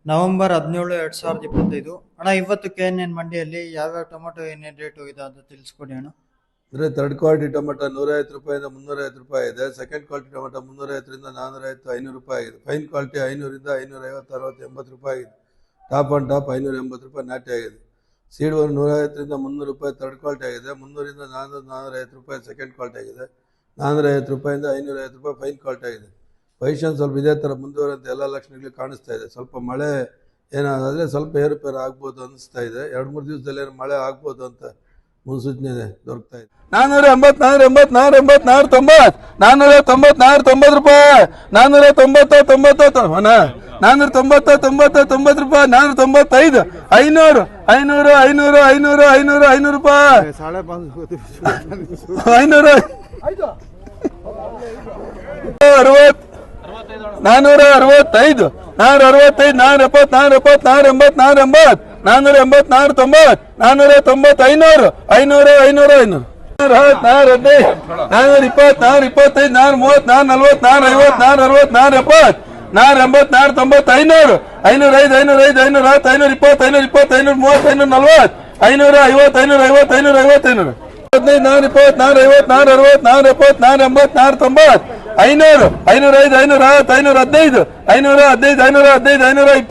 November 17, 2025 ಅಣ್ಣ. ಇವತ್ತು KNN ಮಂಡಿಯಲ್ಲಿ ಯಾವ್ಯಾವ ಟೊಮೆಟೊ ಏನೇನು ರೇಟ್ ಹೋಗಿದೆ ಅಂತ ತಿಳಿಸ್ಕೊಡಿ ಅಣ್ಣ. ಅಂದರೆ ಥರ್ಡ್ ಕ್ವಾಲಿಟಿ ಟೊಮೆಟೊ 150 ರೂಪಾಯಿಂದ 350 ರೂಪಾಯಿ ಇದೆ. ಸೆಕೆಂಡ್ ಕ್ವಾಲಿಟಿ ಟೊಮೆಟೊ 350ರಿಂದ 450, 500 ರೂಪಾಯಿ ಆಗಿದೆ. ಫೈನ್ ಕ್ವಾಲಿಟಿ 500ರಿಂದ 550, 60, 80 ರೂಪಾಯಿ ಆಗಿದೆ. ಟಾಪ್ ಆನ್ ಟಾಪ್ 580 ರೂಪಾಯಿ ನಾಟಿ ಆಗಿದೆ. ಸೀಡ್ 150ರಿಂದ 300 ರೂಪಾಯಿ ಥರ್ಡ್ ಕ್ವಾಲಿಟಿ ಆಗಿದೆ. 300ರಿಂದ 400, 450 ರೂಪಾಯಿ ಸೆಕೆಂಡ್ ಕ್ವಾಲಿಟಿ ಆಗಿದೆ. 450 ರೂಪಾಯಿಂದ 550 ರೂಪಾಯಿ ಫೈನ್ ಕ್ವಾಲಿಟಿ ಆಗಿದೆ. ಪೊಸಿಷನ್ ಸ್ವಲ್ಪ ಇದೇ ಥರ ಮುಂದುವರೆದಂತೆ ಎಲ್ಲ ಲಕ್ಷಣಗಳು ಕಾಣಿಸ್ತಾ ಇದೆ. ಸ್ವಲ್ಪ ಮಳೆ ಏನಾದರೆ ಸ್ವಲ್ಪ ಏರುಪೇರು ಆಗ್ಬೋದು ಅನ್ನಿಸ್ತಾ ಇದೆ. 2-3 ದಿವಸದಲ್ಲಿ ಮಳೆ ಆಗ್ಬೋದು ಅಂತ ಮುನ್ಸೂಚನೆ ದೊರಕ್ತಾ ಇದೆ. 480, 480, 480, 490, 490 ರೂಪಾಯಿ, 490, 490 ರೂಪಾಯಿ, 495, 500, 500, 500, 500, 500, 500 ರೂಪಾಯಿ, 500, 465, 465, 470, 480, 480, 490, 500, 500, 500,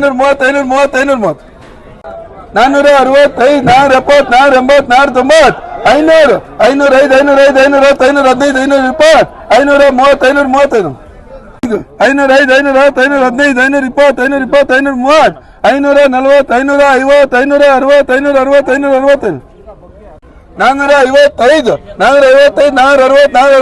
420, 425, 430, 440, 450, 460, 470, 500, 505, 505, 510, 520, 520, 520, 530, 550, 420, 450, 420, 450, 470, 480, 500, 500, 515, 515, 520, 530, 530, 465, 470, 480, 500, 505, 505, 515, 520, 530, 505, 515, 520, 530, 540, 550, 560, 565, 455, 455, 460, 465, 470, 480, 500, 505,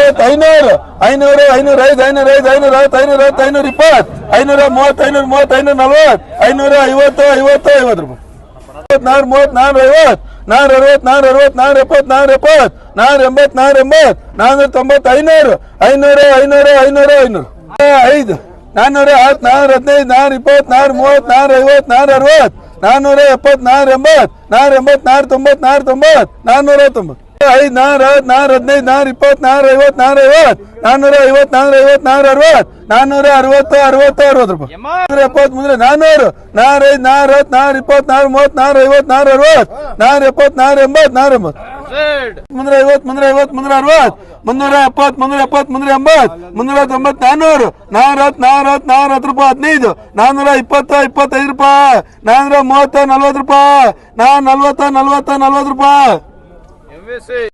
505, 520, 530, 530, 530, 460, 500, 500, 505, 505, 520, 530, 540, 550, 50 ರೂಪಾಯಿ, 430, 450, 460, 470, 480, 480, 490, 500, 500, 500, 500, 500, 410, 415, 420, 430, 450, 460, 470, 480, 490, 490, 5, 415, 420, 450, 450, 450, 460, 460 ರೂಪಾಯಿ, 470, 400, 405, 420, 450, 460, 470, 480, 350, 350, 360, 370, 370, 380, 390, 410, 410 ರೂಪಾಯಿ, 15, 420, 25 ರೂಪಾಯಿ, 430, 40 ರೂಪಾಯಿ, 440, 40 ರೂಪಾಯಿ.